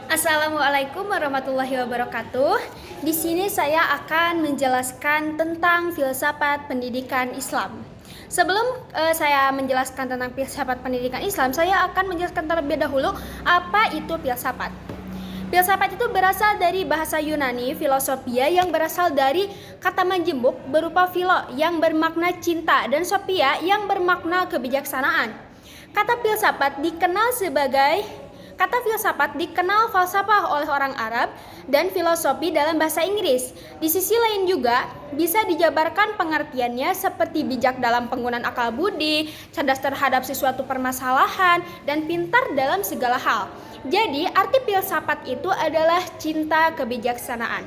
Assalamualaikum warahmatullahi wabarakatuh. Di sini saya akan menjelaskan tentang filsafat pendidikan Islam. Sebelum saya menjelaskan tentang filsafat pendidikan Islam, saya akan menjelaskan terlebih dahulu apa itu filsafat. Filsafat itu berasal dari bahasa Yunani, filosofia, yang berasal dari kata majemuk berupa philo yang bermakna cinta dan sophia yang bermakna kebijaksanaan. Kata filsafat dikenal falsafah oleh orang Arab dan filosofi dalam bahasa Inggris. Di sisi lain juga bisa dijabarkan pengertiannya seperti bijak dalam penggunaan akal budi, cerdas terhadap sesuatu permasalahan, dan pintar dalam segala hal. Jadi, arti filsafat itu adalah cinta kebijaksanaan.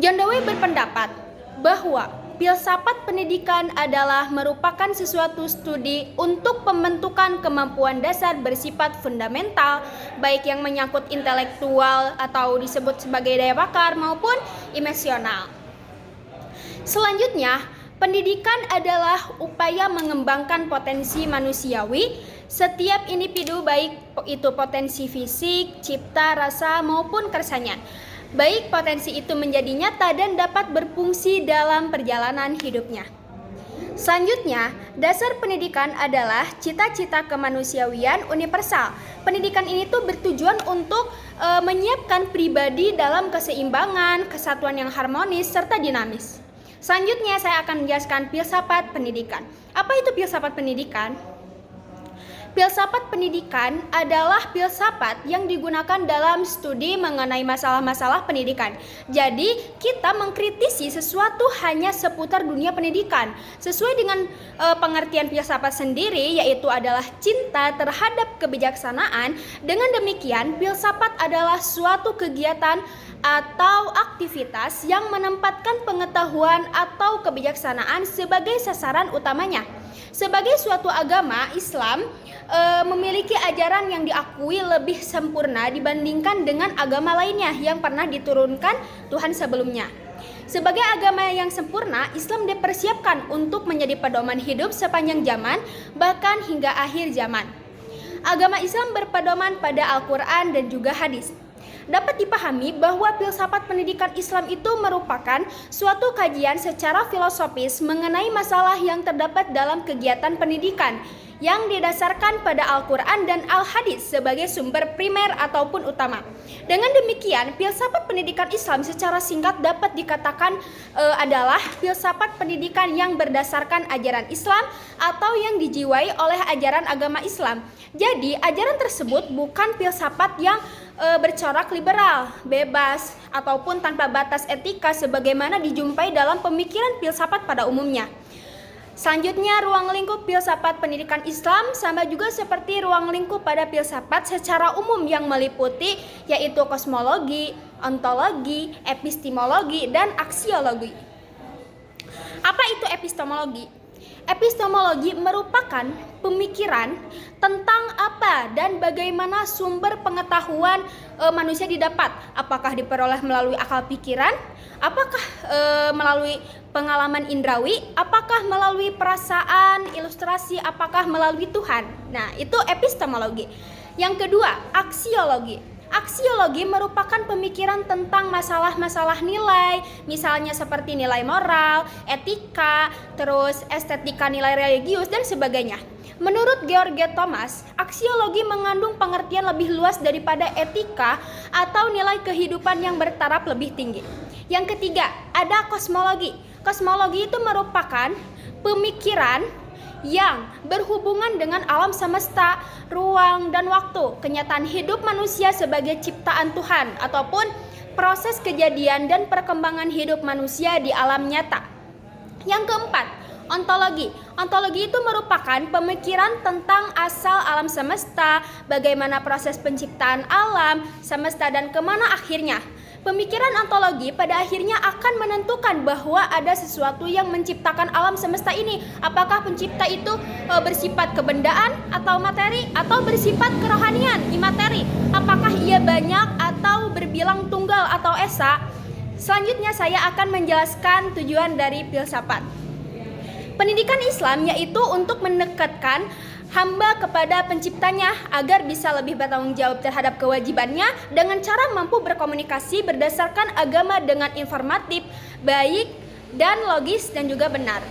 John Dewey berpendapat bahwa filsafat pendidikan adalah merupakan sesuatu studi untuk pembentukan kemampuan dasar bersifat fundamental, baik yang menyangkut intelektual atau disebut sebagai daya bakar maupun emosional. Selanjutnya, pendidikan adalah upaya mengembangkan potensi manusiawi setiap individu, baik itu potensi fisik, cipta, rasa maupun kersanya. Baik potensi itu menjadi nyata dan dapat berfungsi dalam perjalanan hidupnya. Selanjutnya, dasar pendidikan adalah cita-cita kemanusiawian universal. Pendidikan ini tuh bertujuan untuk menyiapkan pribadi dalam keseimbangan, kesatuan yang harmonis, serta dinamis. Selanjutnya, saya akan menjelaskan filsafat pendidikan. Apa itu filsafat pendidikan? Filsafat pendidikan adalah filsafat yang digunakan dalam studi mengenai masalah-masalah pendidikan. Jadi, kita mengkritisi sesuatu hanya seputar dunia pendidikan. Sesuai dengan pengertian filsafat sendiri, yaitu adalah cinta terhadap kebijaksanaan. Dengan demikian, filsafat adalah suatu kegiatan atau aktivitas yang menempatkan pengetahuan atau kebijaksanaan sebagai sasaran utamanya. Sebagai suatu agama, Islam memiliki ajaran yang diakui lebih sempurna dibandingkan dengan agama lainnya yang pernah diturunkan Tuhan sebelumnya. Sebagai agama yang sempurna, Islam dipersiapkan untuk menjadi pedoman hidup sepanjang zaman, bahkan hingga akhir zaman. Agama Islam berpedoman pada Al-Quran dan juga hadis. Dapat dipahami bahwa filsafat pendidikan Islam itu merupakan suatu kajian secara filosofis mengenai masalah yang terdapat dalam kegiatan pendidikan yang didasarkan pada Al-Quran dan Al-Hadis sebagai sumber primer ataupun utama. Dengan demikian, filsafat pendidikan Islam secara singkat dapat dikatakan adalah filsafat pendidikan yang berdasarkan ajaran Islam atau yang dijiwai oleh ajaran agama Islam. Jadi, ajaran tersebut bukan filsafat yang bercorak liberal, bebas, ataupun tanpa batas etika sebagaimana dijumpai dalam pemikiran filsafat pada umumnya. Selanjutnya, ruang lingkup filsafat pendidikan Islam sama juga seperti ruang lingkup pada filsafat secara umum yang meliputi yaitu kosmologi, ontologi, epistemologi, dan aksiologi. Apa itu epistemologi? Epistemologi merupakan pemikiran tentang apa dan bagaimana sumber pengetahuan manusia didapat. Apakah diperoleh melalui akal pikiran? Apakah melalui pengalaman indrawi? Apakah melalui perasaan, ilustrasi? Apakah melalui Tuhan? Nah, itu epistemologi. Yang kedua, aksiologi. Aksiologi merupakan pemikiran tentang masalah-masalah nilai, misalnya seperti nilai moral, etika, terus estetika nilai religius, dan sebagainya. Menurut George Thomas, aksiologi mengandung pengertian lebih luas daripada etika atau nilai kehidupan yang bertaraf lebih tinggi. Yang ketiga, ada kosmologi. Kosmologi itu merupakan pemikiran yang berhubungan dengan alam semesta, ruang, dan waktu, kenyataan hidup manusia sebagai ciptaan Tuhan, ataupun proses kejadian dan perkembangan hidup manusia di alam nyata. Yang keempat, ontologi. Ontologi itu merupakan pemikiran tentang asal alam semesta, bagaimana proses penciptaan alam semesta, dan kemana akhirnya. Pemikiran ontologi pada akhirnya akan menentukan bahwa ada sesuatu yang menciptakan alam semesta ini. Apakah pencipta itu bersifat kebendaan atau materi, atau bersifat kerohanian, imateri? Apakah ia banyak atau berbilang tunggal atau esa? Selanjutnya saya akan menjelaskan tujuan dari filsafat. Pendidikan Islam yaitu untuk mendekatkan hamba kepada penciptanya agar bisa lebih bertanggung jawab terhadap kewajibannya dengan cara mampu berkomunikasi berdasarkan agama dengan informatif, baik, dan logis dan juga benar.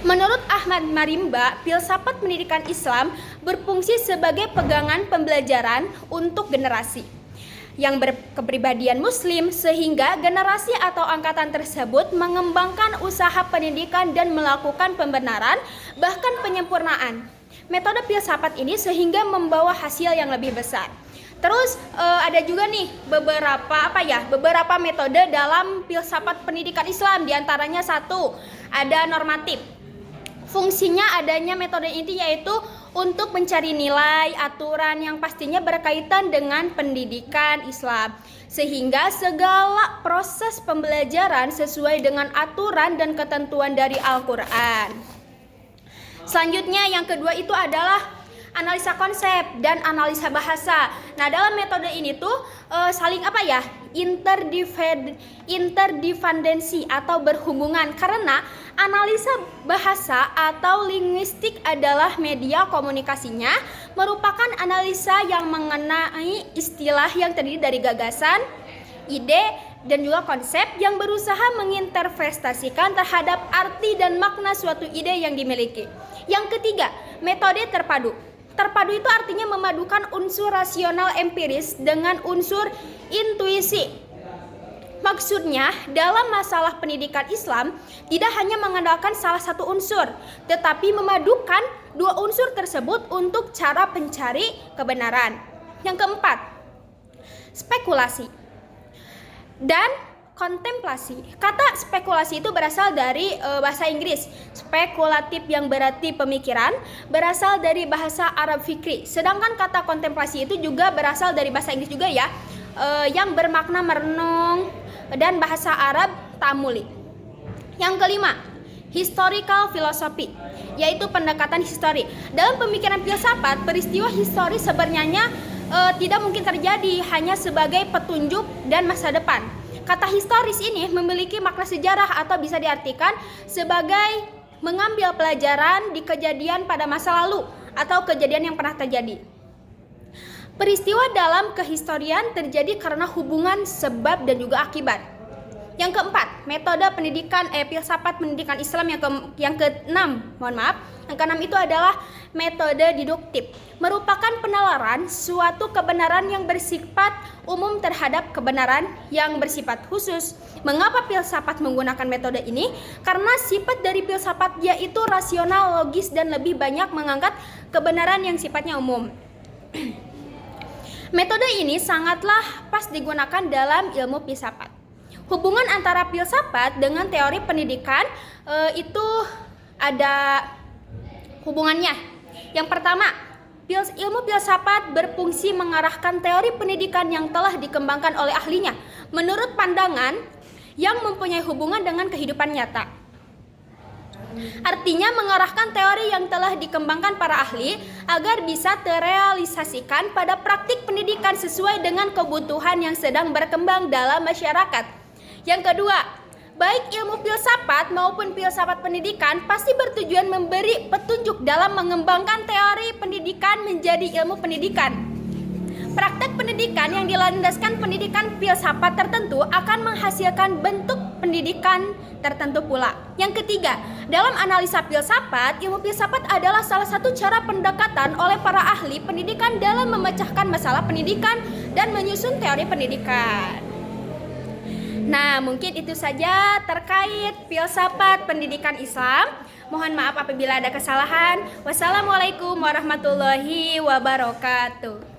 Menurut Ahmad Marimba, filsafat pendidikan Islam berfungsi sebagai pegangan pembelajaran untuk generasi yang berkepribadian muslim sehingga generasi atau angkatan tersebut mengembangkan usaha pendidikan dan melakukan pembenaran bahkan penyempurnaan metode filsafat ini sehingga membawa hasil yang lebih besar. Terus ada juga nih beberapa metode dalam filsafat pendidikan Islam, diantaranya satu, ada normatif. Fungsinya adanya metode ini yaitu untuk mencari nilai, aturan yang pastinya berkaitan dengan pendidikan Islam. Sehingga segala proses pembelajaran sesuai dengan aturan dan ketentuan dari Al-Quran. Selanjutnya yang kedua itu adalah analisa konsep dan analisa bahasa. Nah, dalam metode ini tuh saling interdependensi atau berhubungan karena analisa bahasa atau linguistik adalah media komunikasinya merupakan analisa yang mengenai istilah yang terdiri dari gagasan, ide, dan juga konsep yang berusaha menginterpretasikan terhadap arti dan makna suatu ide yang dimiliki. Yang ketiga, metode terpadu. Terpadu itu artinya memadukan unsur rasional empiris dengan unsur intuisi. Maksudnya, dalam masalah pendidikan Islam tidak hanya mengandalkan salah satu unsur, tetapi memadukan dua unsur tersebut untuk cara pencari kebenaran. Yang keempat, spekulasi dan kontemplasi. Kata spekulasi itu berasal dari bahasa Inggris. Spekulatif yang berarti pemikiran berasal dari bahasa Arab fikri. Sedangkan kata kontemplasi itu juga berasal dari bahasa Inggris juga ya, yang bermakna merenung dan bahasa Arab ta'amuli. Yang kelima, historical philosophy, yaitu pendekatan histori. Dalam pemikiran filsafat, peristiwa histori sebenarnya tidak mungkin terjadi hanya sebagai petunjuk dan masa depan. Kata historis ini memiliki makna sejarah atau bisa diartikan sebagai mengambil pelajaran di kejadian pada masa lalu atau kejadian yang pernah terjadi. Peristiwa dalam kehistorian terjadi karena hubungan sebab dan juga akibat. Yang keempat, metode pendidikan filsafat pendidikan Islam yang keenam itu adalah metode deduktif, merupakan penalaran suatu kebenaran yang bersifat umum terhadap kebenaran yang bersifat khusus. Mengapa filsafat menggunakan metode ini? Karena sifat dari filsafat yaitu rasional, logis, dan lebih banyak mengangkat kebenaran yang sifatnya umum. Metode ini sangatlah pas digunakan dalam ilmu filsafat. Hubungan antara filsafat dengan teori pendidikan itu ada hubungannya. Yang pertama, ilmu filsafat berfungsi mengarahkan teori pendidikan yang telah dikembangkan oleh ahlinya menurut pandangan yang mempunyai hubungan dengan kehidupan nyata. Artinya mengarahkan teori yang telah dikembangkan para ahli agar bisa terrealisasikan pada praktik pendidikan sesuai dengan kebutuhan yang sedang berkembang dalam masyarakat. Yang kedua, baik ilmu filsafat maupun filsafat pendidikan pasti bertujuan memberi petunjuk dalam mengembangkan teori pendidikan menjadi ilmu pendidikan. Praktek pendidikan yang dilandaskan pendidikan filsafat tertentu akan menghasilkan bentuk pendidikan tertentu pula. Yang ketiga, dalam analisa filsafat, ilmu filsafat adalah salah satu cara pendekatan oleh para ahli pendidikan dalam memecahkan masalah pendidikan dan menyusun teori pendidikan. Nah, mungkin itu saja terkait filsafat pendidikan Islam. Mohon maaf apabila ada kesalahan. Wassalamualaikum warahmatullahi wabarakatuh.